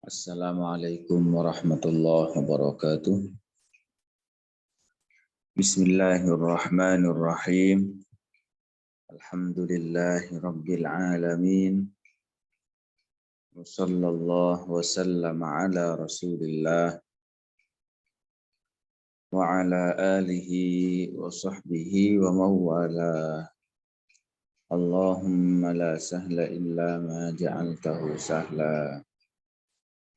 Assalamualaikum warahmatullahi wabarakatuh. Bismillahirrahmanirrahim. Alhamdulillahi rabbil alamin. Wa sallallahu wa sallam ala rasulillah wa ala alihi wa sahbihi wa mawala. Allahumma la sahla illa ma ja'altahu sahla.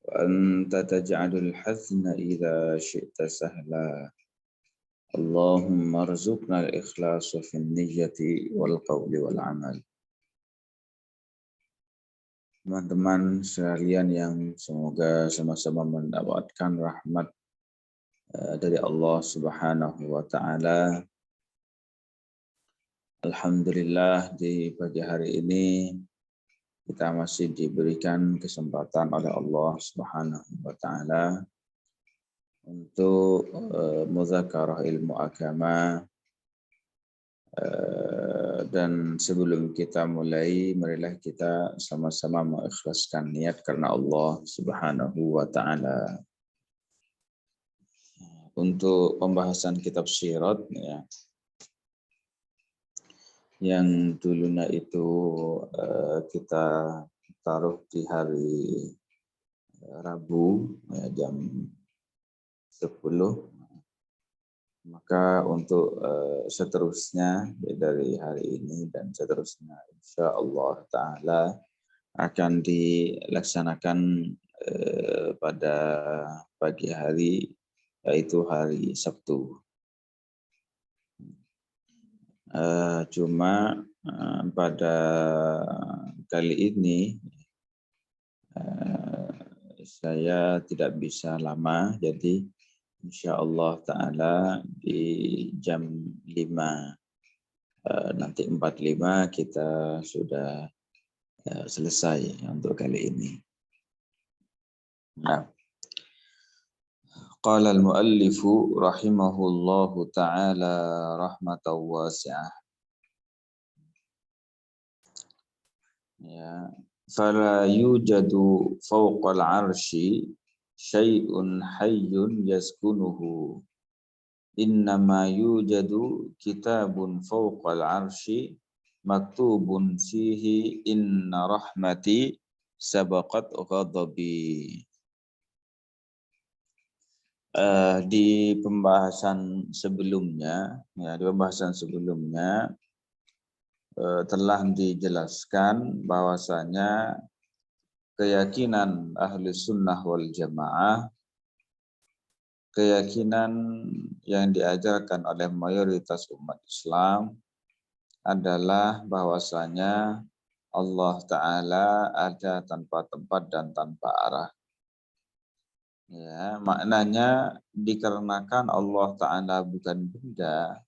وأنت تجعل الحزن إذا شئت سهلا اللهم ارزقنا الإخلاص في النية والقول والعمل. Teman-teman sekalian yang semoga sama-sama mendapatkan rahmat dari Allah Subhanahu wa taala. Alhamdulillah di pagi hari ini kita masih diberikan kesempatan oleh Allah Subhanahu wa taala untuk muzakarah ilmu agama, dan sebelum kita mulai, marilah kita sama-sama mengikhlaskan niat karena Allah Subhanahu wa taala. Untuk pembahasan kitab Sirat ya, yang dulunya itu kita taruh di hari Rabu ya, jam 10. Maka untuk seterusnya dari hari ini dan seterusnya insya Allah Ta'ala akan dilaksanakan pada pagi hari, yaitu hari Sabtu. Cuma pada kali ini saya tidak bisa lama, jadi insya Allah Ta'ala di jam 5 nanti 45 kita sudah selesai untuk kali ini. Nah, qala al-muallifu rahimahullahu ta'ala rahmatan wasi'ah. Ya, fala yujadu fawqal arshi syai'un hayyun yaskunuhu. Innama yujadu kitabun fawqal arshi maktubun fihi inna rahmati sabaqat ghadabi. Di pembahasan sebelumnya telah dijelaskan bahwasanya keyakinan ahli sunnah wal jamaah, keyakinan yang diajarkan oleh mayoritas umat Islam adalah bahwasanya Allah Ta'ala ada tanpa tempat dan tanpa arah. Ya, maknanya dikarenakan Allah Ta'ala bukan benda,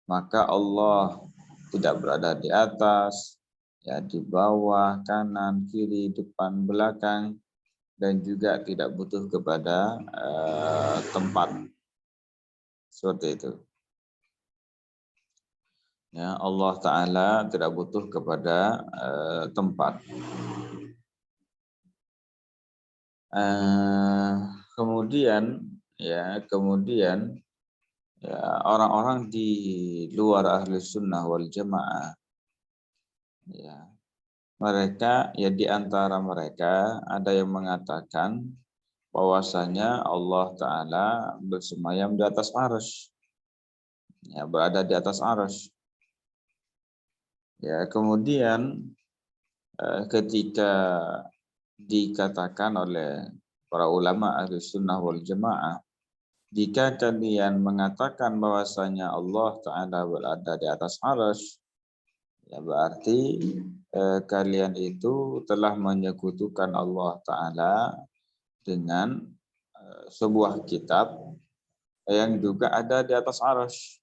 maka Allah tidak berada di atas, ya, di bawah, kanan, kiri, depan, belakang, dan juga tidak butuh kepada tempat. Seperti itu. Ya, Allah Ta'ala tidak butuh kepada tempat. Kemudian orang-orang di luar ahli sunnah wal jamaah, ya, mereka ya di antara mereka ada yang mengatakan bahwasanya Allah Ta'ala bersemayam di atas arsy, ya, berada di atas arsy. Ya, kemudian ketika dikatakan oleh para ulama ahli sunnah wal jamaah, jika kalian mengatakan bahwasanya Allah Ta'ala berada di atas arsy, ya berarti kalian itu telah menyekutukan Allah Ta'ala dengan sebuah kitab yang juga ada di atas arsy.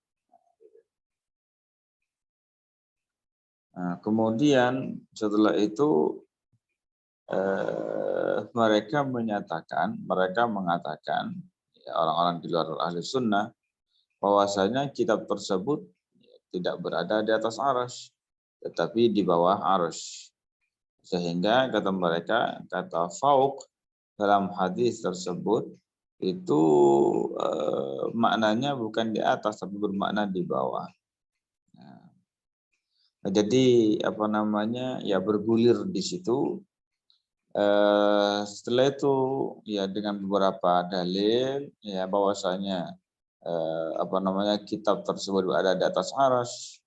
Kemudian setelah itu mereka mengatakan ya, orang-orang di luar ahli sunnah, bahwasanya kitab tersebut tidak berada di atas arsy, tetapi di bawah arsy. Sehingga kata mereka, kata fauq dalam hadis tersebut itu maknanya bukan di atas tapi bermakna di bawah. Nah, jadi apa namanya ya bergulir di situ. Setelah itu ya dengan beberapa dalil ya bahwasanya apa namanya kitab tersebut berada di atas arsy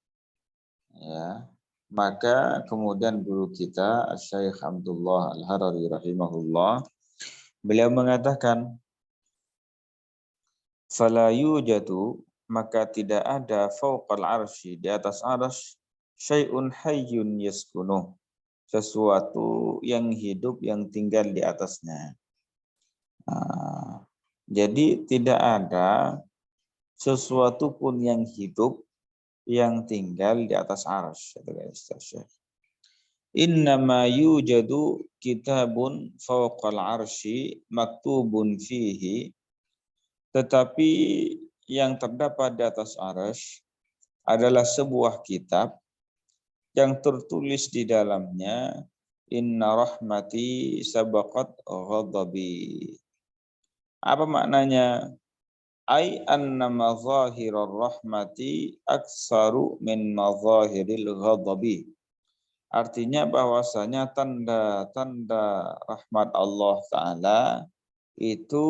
ya, maka kemudian guru kita Syekh Abdullah Al-Harari rahimahullah beliau mengatakan fala yujadu, maka tidak ada fauqal arsy, di atas arsy, syai'un hayyun yaskunuh, sesuatu yang hidup yang tinggal di atasnya. Nah, jadi tidak ada sesuatu pun yang hidup yang tinggal di atas arsy, kata Ustaz. Innama yujadu kitabun fawqal arsy maktubun fihi, tetapi yang terdapat di atas arsy adalah sebuah kitab yang tertulis di dalamnya inna rahmati sabaqat ghadabi. Apa maknanya? Ai anna mazahirar rahmati aksaru min mazahiril ghadabi. Artinya bahwasanya tanda-tanda rahmat Allah Ta'ala itu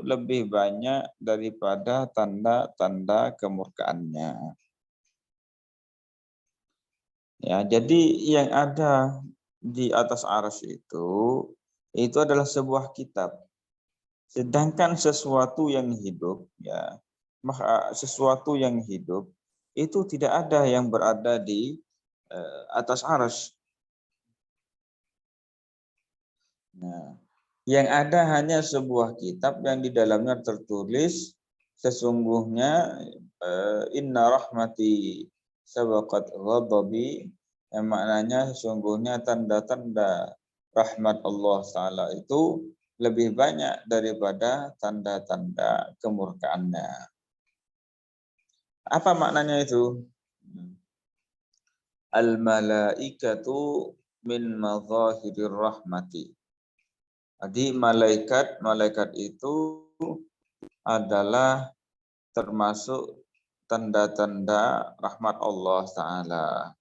lebih banyak daripada tanda-tanda kemurkaannya. Ya, jadi yang ada di atas arsy itu adalah sebuah kitab. Sedangkan sesuatu yang hidup, ya, maka sesuatu yang hidup itu tidak ada yang berada di atas arsy. Nah, yang ada hanya sebuah kitab yang di dalamnya tertulis sesungguhnya inna rahmati sabaqat ghadabi, yang maknanya sesungguhnya tanda-tanda rahmat Allah Ta'ala itu lebih banyak daripada tanda-tanda kemurkaannya. Apa maknanya itu? Al-malaikatu min mazahirir rahmati. Jadi malaikat itu adalah termasuk tanda-tanda rahmat Allah Ta'ala.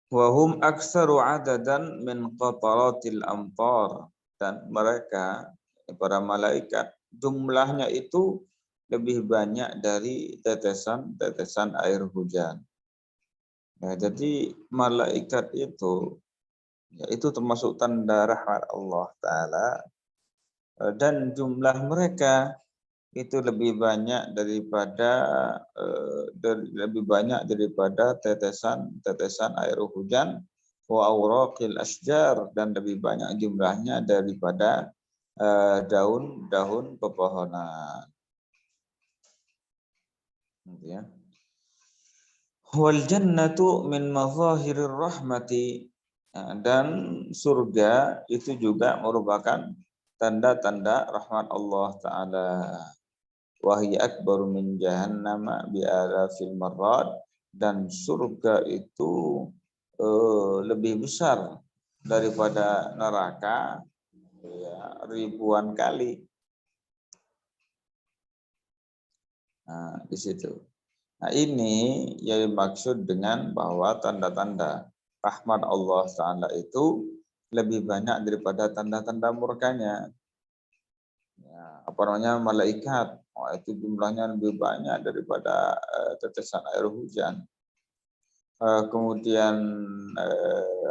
Wahum aksaru adadan min qataratil amtar. Dan mereka, para malaikat, jumlahnya itu lebih banyak dari tetesan-tetesan air hujan. Nah, jadi malaikat itu yaitu termasuk tanda rahmat Allah Ta'ala, dan jumlah mereka itu lebih banyak daripada tetesan air hujan, wa awraqil asjar, dan lebih banyak jumlahnya daripada daun-daun pepohonan. Ya. Wal jannatu min mazahirir rahmati, dan surga itu juga merupakan tanda-tanda rahmat Allah Ta'ala. Wahyi akbaru min jahannama bi'alafil marrad, dan surga itu lebih besar daripada neraka ya, ribuan kali. Nah, di situ. Nah, ini yang dimaksud dengan bahwa tanda-tanda rahmat Allah Ta'ala itu lebih banyak daripada tanda-tanda murkanya. Ya, apa namanya malaikat, itu jumlahnya lebih banyak daripada tetesan air hujan. Kemudian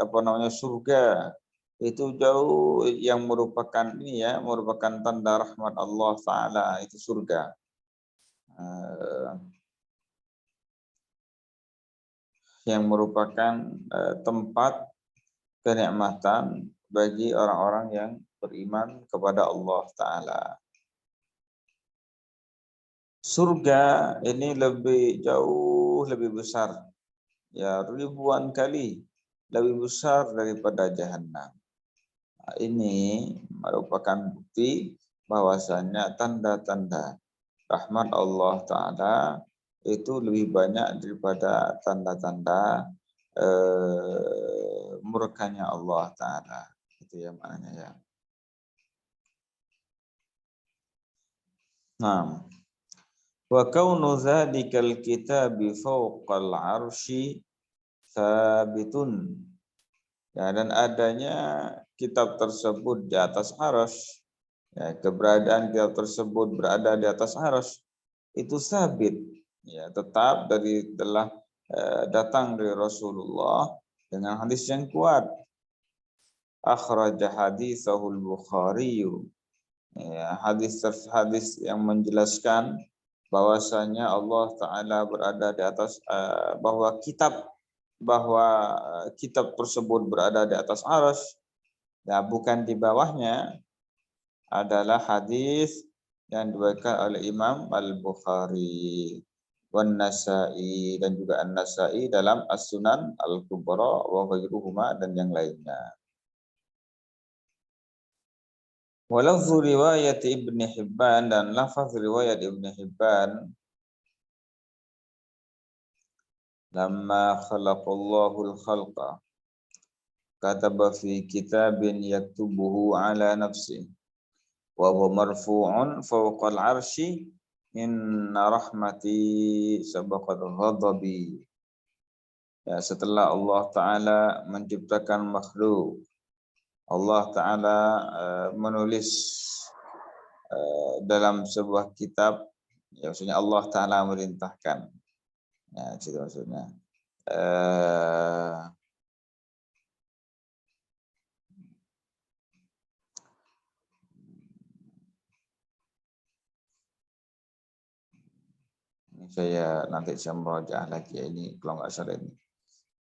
apa namanya surga itu jauh yang merupakan ini ya, merupakan tanda rahmat Allah Ta'ala, itu surga. Yang merupakan tempat kenikmatan bagi orang-orang yang beriman kepada Allah Ta'ala. Surga ini jauh lebih besar, ya ribuan kali lebih besar daripada jahanam. Nah, ini merupakan bukti bahwasanya tanda-tanda rahmat Allah Ta'ala itu lebih banyak daripada tanda-tanda murkanya Allah Ta'ala. Itu ya maknanya ya. Nah, wa kaunu dzadzikal kitabi fawqal arsy sabitun. Ya, dan adanya kitab tersebut di atas arsy, ya, keberadaan kitab tersebut berada di atas arsy itu sabit, ya, tetap telah datang dari Rasulullah dengan hadis yang kuat. Akhraja haditsahul Bukhari. Ya, hadis yang menjelaskan bahwasanya Allah Ta'ala berada di atas bahwa kitab tersebut berada di atas arsy, ya, bukan di bawahnya, adalah hadis yang diriwayatkan oleh Imam Al-Bukhari wan Nasa'i, dan juga An-Nasa'i dalam As-Sunan Al-Kubra wa ghairuhuma, dan yang lainnya. Walafzu riwayat Ibnu Hibban, dan lafaz riwayat Ibnu Hibban, lamma khalaqallahu al-khalqa kataba fi kitabin yaktubuhu ala nafsi wa huwa marfu'un fawqal arsy inna rahmati sabaqat ghadabi. Ya, setelah Allah Ta'ala menciptakan makhluk, Allah Ta'ala menulis dalam sebuah kitab, ya, maksudnya Allah Ta'ala merintahkan. Ya, itu maksudnya. Ini saya nanti merajaah lagi ini, kalau nggak salah ini.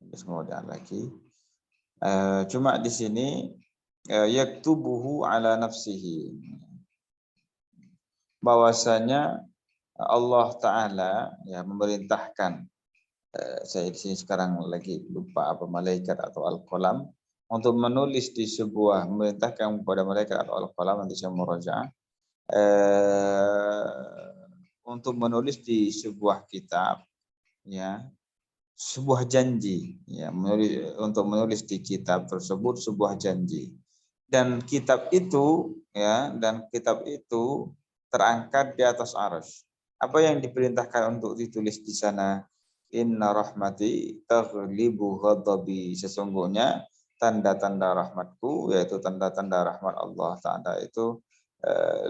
Merajaah lagi. Cuma di sini yaktubuhu ala nafsihi, bahwasanya Allah Ta'ala, ya, memerintahkan, saya di sini sekarang lagi lupa apa, malaikat atau al-qalam, untuk menulis di sebuah, memerintahkan kepada malaikat atau al-qalam, nanti saya murajaah, untuk menulis di sebuah kitab, ya, sebuah janji, ya, untuk menulis di kitab tersebut sebuah janji, dan kitab itu, ya, terangkat di atas arsy. Apa yang diperintahkan untuk ditulis di sana? Inna rahmati taghlibu ghadabi, sesungguhnya tanda-tanda rahmatku, yaitu tanda-tanda rahmat Allah Ta'ala itu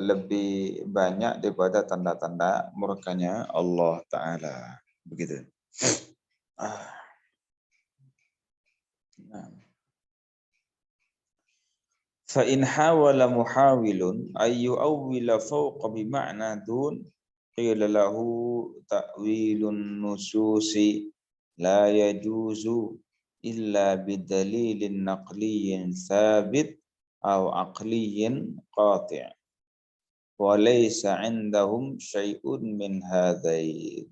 lebih banyak daripada tanda-tanda murkanya Allah Ta'ala. Begitu. Fa in hawala muhawilun ayyu awwila fawqa bi ma'na dun qila lahu ta'wilun nususi la yajuzu illa bidalilin naqliyyin sabit aw aqliyyin qati'. Wa laysa 'indahum syai'un min hadain.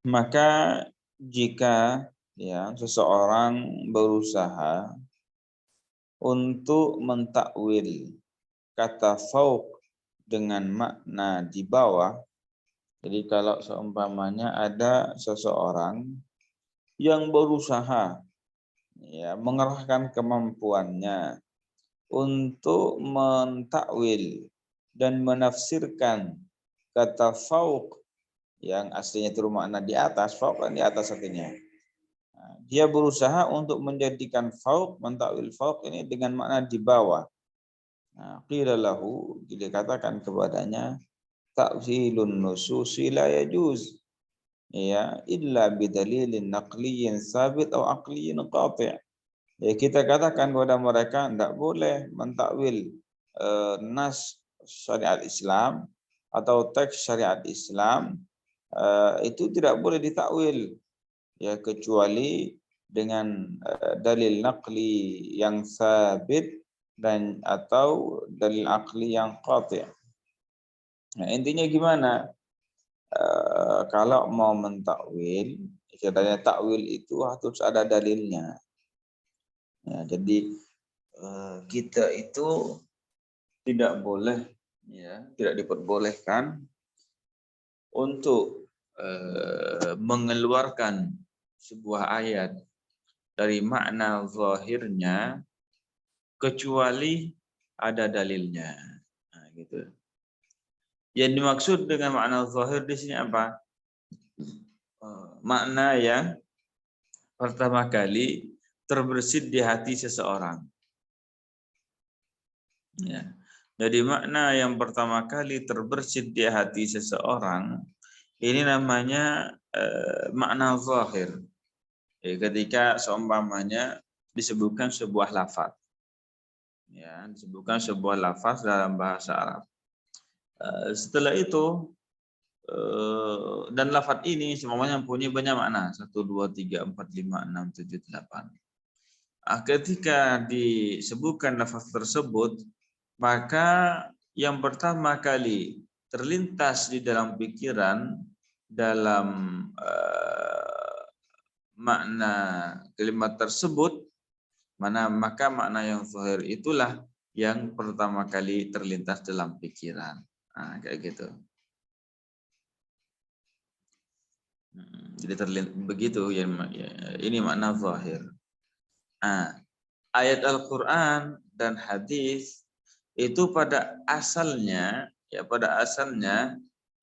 Maka jika, ya, seseorang berusaha untuk mentakwil kata fauq dengan makna di bawah, jadi kalau seumpamanya ada seseorang yang berusaha, ya, mengerahkan kemampuannya untuk mentakwil dan menafsirkan kata fauq yang aslinya itu makna di atas, fauq kan di atas artinya. Nah, dia berusaha untuk menjadikan fauq, mentakwil fauq ini dengan makna di bawah. Nah, qila lahu, dikatakan kepadanya, ta'wilun nususi la yajuz, ya, illa bidalilin naqliyyin sabit atau aqliyyin qati'. Ya, kita katakan kepada mereka tidak boleh mentakwil nas syariat Islam atau teks syariat Islam, itu tidak boleh ditakwil, ya, kecuali dengan dalil naqli yang sabit dan atau dalil akli yang qati'. Nah, intinya gimana? Kalau mau mentakwil, istilahnya takwil itu harus ada dalilnya. Ya, jadi kita itu tidak boleh, ya, tidak diperbolehkan untuk mengeluarkan sebuah ayat dari makna zahirnya kecuali ada dalilnya. Nah, gitu. Yang dimaksud dengan makna zahir di sini apa? Makna yang pertama kali terbersit di hati seseorang. Ya. Jadi makna yang pertama kali terbersit di hati seseorang ini namanya makna zahir. Ketika seumpamanya disebutkan sebuah lafaz, ya, disebutkan sebuah lafaz dalam bahasa Arab. Setelah itu dan lafaz ini semuanya mempunyai banyak makna, 1, 2, 3, 4, 5, 6, 7, 8. Ketika disebutkan lafaz tersebut, maka yang pertama kali terlintas di dalam pikiran dalam makna kalimat tersebut, maka makna yang zahir itulah yang pertama kali terlintas dalam pikiran. Nah, kayak gitu. Jadi begitu ya, ini makna zahir. Nah, ayat Al-Quran dan hadis itu pada asalnya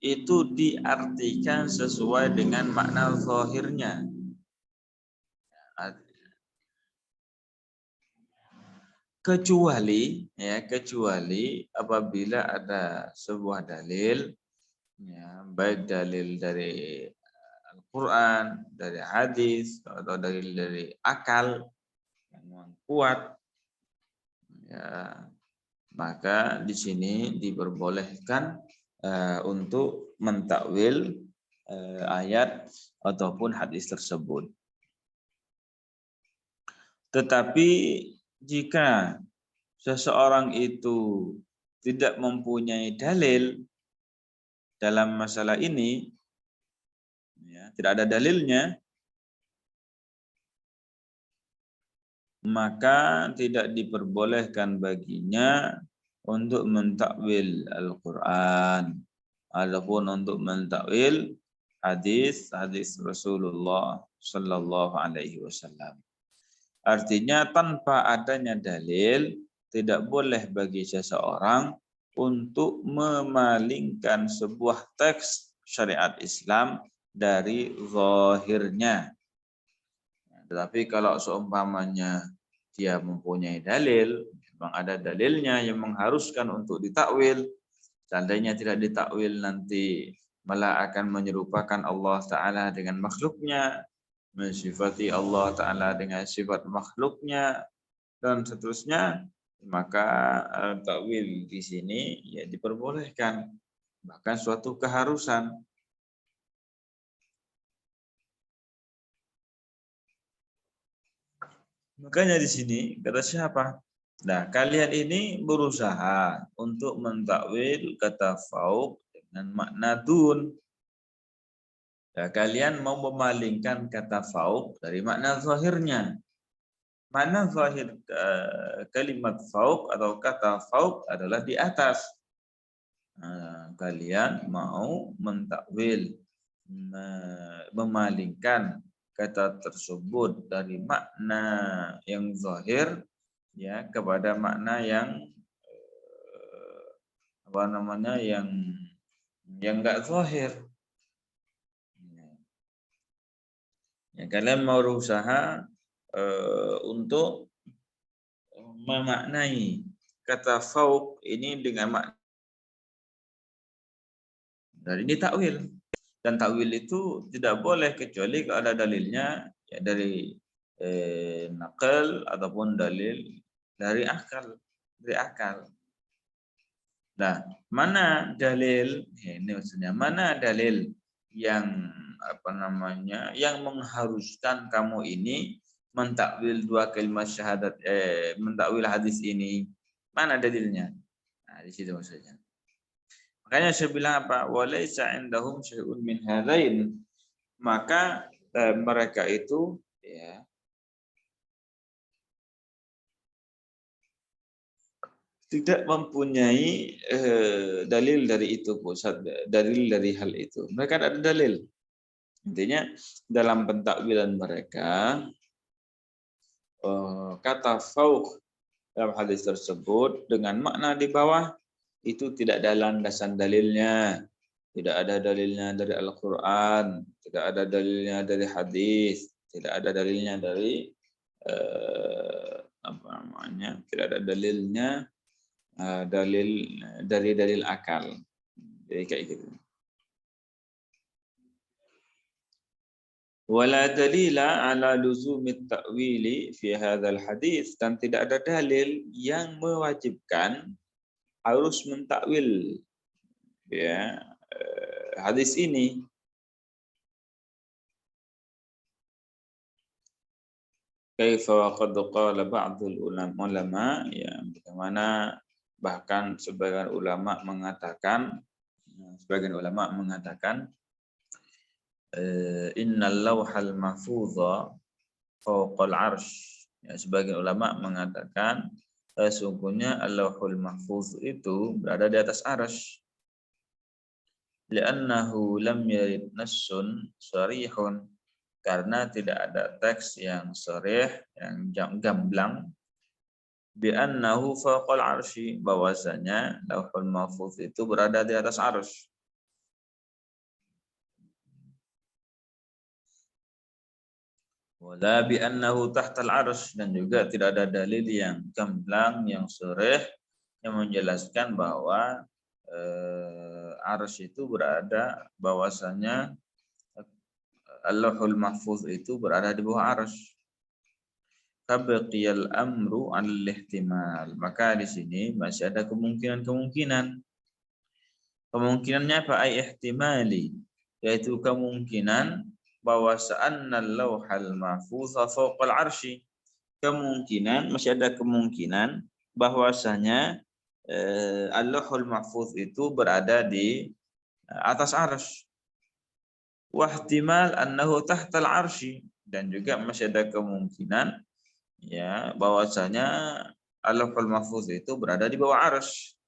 itu diartikan sesuai dengan makna zahirnya. Kecuali apabila ada sebuah dalil, ya, baik dalil dari Al-Quran, dari hadis, atau dalil dari akal yang kuat, ya, maka di sini diperbolehkan untuk mentakwil ayat ataupun hadis tersebut. Tetapi jika seseorang itu tidak mempunyai dalil dalam masalah ini, ya, tidak ada dalilnya, maka tidak diperbolehkan baginya untuk mentakwil Al-Quran ataupun untuk mentakwil hadis Rasulullah Sallallahu Alaihi Wasallam. Artinya tanpa adanya dalil tidak boleh bagi seseorang untuk memalingkan sebuah teks syariat Islam dari zahirnya. Tetapi kalau seumpamanya dia mempunyai dalil, memang ada dalilnya yang mengharuskan untuk ditakwil, seandainya tidak ditakwil nanti malah akan menyerupakan Allah Ta'ala dengan makhluknya, mensifati Allah Ta'ala dengan sifat makhluknya, dan seterusnya, maka takwil di sini ya diperbolehkan, bahkan suatu keharusan. Makanya di sini kata siapa? Nah, kalian ini berusaha untuk mentakwil kata fauq dengan makna dun. Ya, kalian mau memalingkan kata fauq dari makna zahirnya. Makna zahir kalimat fauq atau kata fauq adalah di atas. Nah, kalian mau mentakwil, memalingkan kata tersebut dari makna yang zahir, ya, kepada makna yang yang enggak zahir. Ya, kalian mau berusaha untuk memaknai kata fauq ini dengan makna dari ini takwil. Dan takwil itu tidak boleh kecuali kalau ada dalilnya, ya, dari naqal ataupun dalil dari akal, Nah, mana dalil? Ini maksudnya mana dalil yang yang mengharuskan kamu ini mentakwil dua kalimat syahadat, mentakwil hadis ini? Mana dalilnya? Nah, di situ maksudnya. Makanya saya bilang apa? Walaisa indahum syai'un min hadain. Maka mereka itu, ya, tidak mempunyai dalil dari itu, dalil dari hal itu. Mereka ada dalil. Intinya dalam pentakwilan mereka kata fauq dalam hadis tersebut dengan makna di bawah itu tidak ada landasan dalilnya. Tidak ada dalilnya dari Al-Quran, tidak ada dalilnya dari hadis, tidak ada dalilnya dari apa namanya? Tidak ada dalilnya dari dalil akal. Jadi kayak gitu. Wala dalila ala luzumit ta'wili fi hadzal hadis, dan tidak ada dalil yang mewajibkan harus mentakwil ya hadis ini. Kaifa wa qad qala ba'dul ulama, ya bagaimana bahkan sebagian ulama mengatakan innal lauhal mahfudha fawqal arsy. Ya, sebagian ulama mengatakan sesungguhnya al-lauhul mahfuz itu berada di atas arsy. Li'annahu lam yarid nassun sharihun, karena tidak ada teks yang sharih, yang gamblang, bi annahu fawqal arsy, bahwasanya lauhul mahfuz itu berada di atas arsy. Wala bi annahu tahtal arsy, dan juga tidak ada dalil yang gamblang, yang sharih, yang menjelaskan bahwa arsy itu berada, bahwasanya Allahul Mahfuz itu berada di bawah arsy. Tabaqiyal amru al-ihtimal. Maka di sini masih ada kemungkinan-kemungkinan. Kemungkinannya apa? Ay ihtimali, yaitu kemungkinan bahwa sa'annal lauhal mahfuz fawqal arsy. Kemungkinan, masih ada kemungkinan bahwasanya Allahul Mahfuz itu berada di atas arsy. Wahtimal annahu tahtal arsy, dan juga masih ada kemungkinan ya bahwasanya Allahul Mahfuz itu berada di bawah arsy.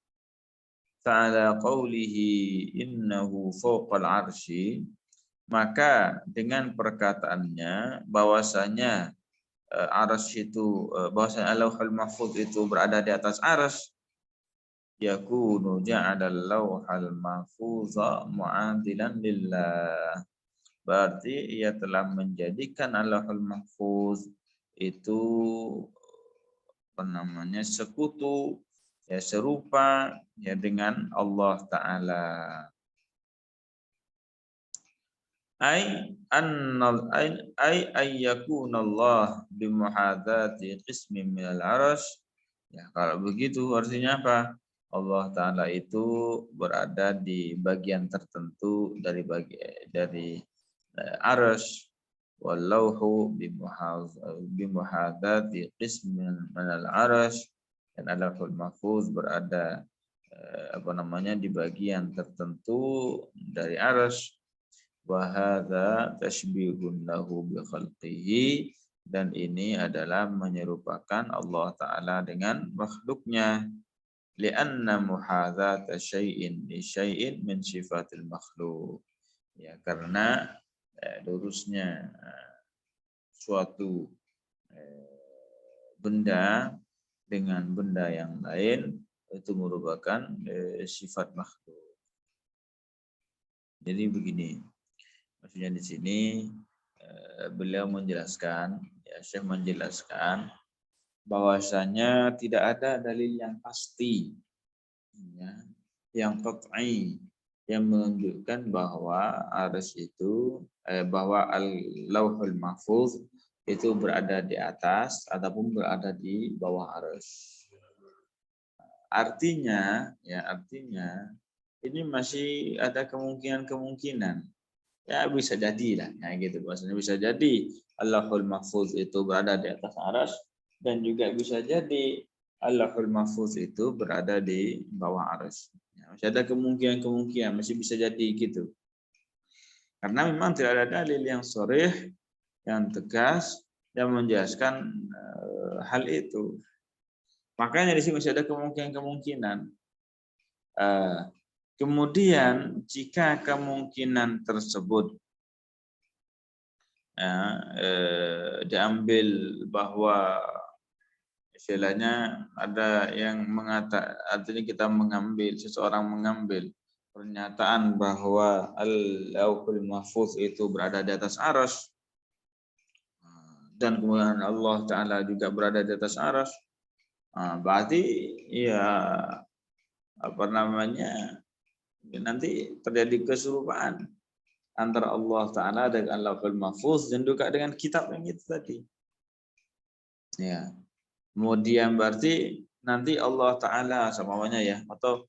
Ta'ala qawlihi innahu fawqal arsy, maka dengan perkataannya bahwasanya arsy itu, bahwasanya Allahul Mahfuz itu berada di atas arsy, yakunu ja'alal lauhal mahfuza mu'adilan lillah, berarti ia telah menjadikan Allahul Mahfuz itu apa namanya, sekutu, ya serupa ya dengan Allah Ta'ala. Ay ayyakuna Allah bimuhadati qismin minal arsy. Ya, kalau begitu artinya apa? Allah Ta'ala itu berada di bagian tertentu dari arsy. Wallahu bimuhadati qismin minal arsy, dan Allahul Mahfuz berada di bagian tertentu dari arsy. Wa hadza tashbihun lahu bi khalqihi, dan ini adalah menyerupakan Allah Ta'ala dengan makhluknya. Lianna muhadzata syai'in li syai'in min sifatil makhluk. Ya, karena lurusnya suatu benda dengan benda yang lain itu merupakan sifat makhluk. Jadi begini, maksudnya di sini beliau menjelaskan, ya Syekh menjelaskan bahwasanya tidak ada dalil yang pasti, ya, yang qat'i, yang menunjukkan bahwa arsy itu bahwa al-lauhul mahfuz itu berada di atas ataupun berada di bawah arsy. Artinya ini masih ada kemungkinan. Ya bisa jadi lah, ya gitu. Maksudnya bisa jadi Allahul Mahfuz itu berada di atas arsy, dan juga bisa jadi Allahul Mahfuz itu berada di bawah arsy. Ya, masih ada kemungkinan, masih bisa jadi gitu. Karena memang tidak ada dalil yang sharih, yang tegas, yang menjelaskan hal itu. Makanya di sini masih ada kemungkinan. Kemudian jika kemungkinan tersebut diambil bahwa istilahnya ada yang artinya kita mengambil, seseorang mengambil pernyataan bahwa al-lauhul mahfuz itu berada di atas arsy dan kemudian Allah Ta'ala juga berada di atas arsy. Berarti ya apa namanya nanti terjadi keserupaan antara Allah Ta'ala dengan lauhul mahfuz dan juga dengan kitab yang itu tadi. Ya. Kemudian berarti nanti Allah Ta'ala samanya ya atau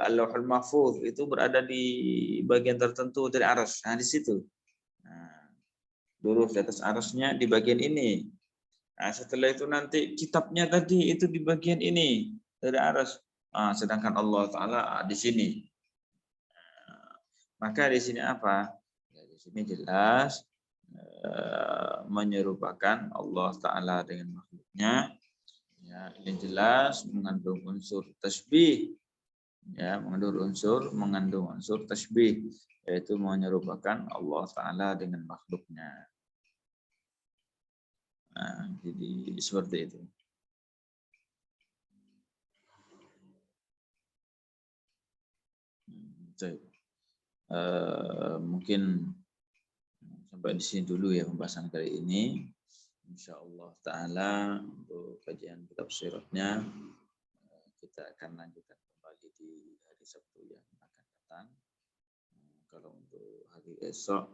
Al-Lauhul Mahfuz itu berada di bagian tertentu dari arsy. Nah, di situ. Nah, lurus di atas arsy-nya di bagian ini. Nah, setelah itu nanti kitabnya tadi itu di bagian ini dari arsy. Sedangkan Allah Ta'ala di sini. Maka di sini apa? Ya, di sini jelas menyerupakan Allah Ta'ala dengan makhluknya. Ya, yang jelas mengandung unsur tasbih. Ya, mengandung unsur tasbih, yaitu menyerupakan Allah Ta'ala dengan makhluknya. Nah, jadi seperti itu. Mungkin sampai di sini dulu ya pembahasan kali ini. InsyaAllah Ta'ala untuk kajian kitab siratnya kita akan lanjutkan kembali di hari Sabtu yang akan datang. Kalau untuk hari esok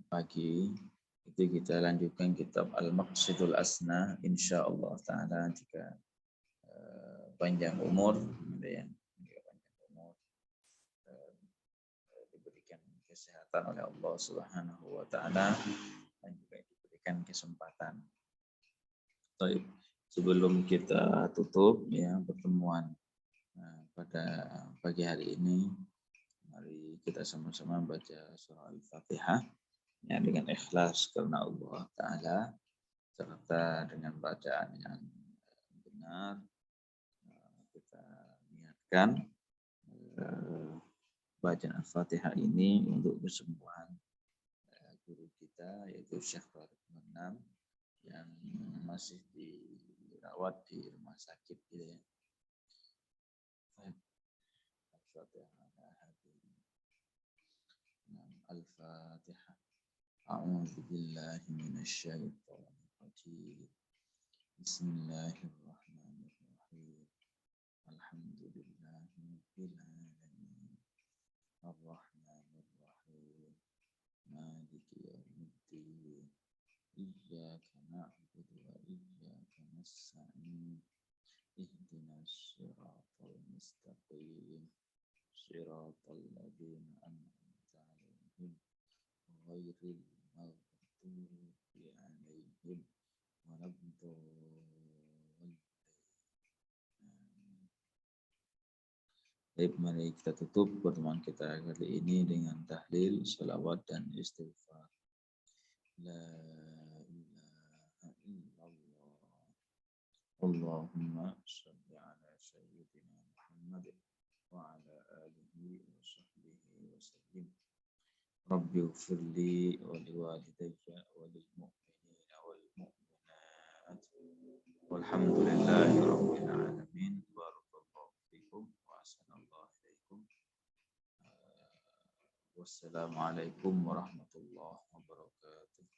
pagi itu kita lanjutkan kitab Al-Maqsidul Asna insyaallah taala jika panjang umur ya, diberikan kesehatan oleh Allah Subhanahu wa taala dan juga diberikan kesempatan. Baik, sebelum kita tutup ya pertemuan pada pagi hari ini, mari kita sama-sama baca surah Al-Fatihah ya, dengan ikhlas karena Allah Ta'ala serta dengan bacaan yang benar. Kita niatkan bacaan Al-Fatihah ini untuk kesembuhan guru kita yaitu Syekh Tariq Menam yang masih dirawat di rumah sakit gitu ya. Al-Fatihah. A'udzu billahi minasy syaithanir rajim. Bismillahirrahmanirrahim. Alhamdulillahirabbil alamin. Arrahmanir rahim. Maliki yaumiddin. Iyyaka na'budu wa iyyaka nasta'in. Ihdinas siratal mustaqim. Siratal ladzina an'amta 'alaihim ghairil maghdubi 'alaihim waladdallin. Baik, mari kita tutup pertemuan kita kali ini dengan tahlil, salawat dan istighfar. La ilaha illallah. Allahumma shalli ala sayyidina Muhammad wa ala alihi wa sahbihi wa sallim. Rabbi ighfirli wa liwalidayya wa lil mu'minina wal mu'minat. Walhamdulillahi rabbil alamin. Barakallahu fikum wa ahsanallahu ilaikum. Wassalamualaikum warahmatullahi wabarakatuh.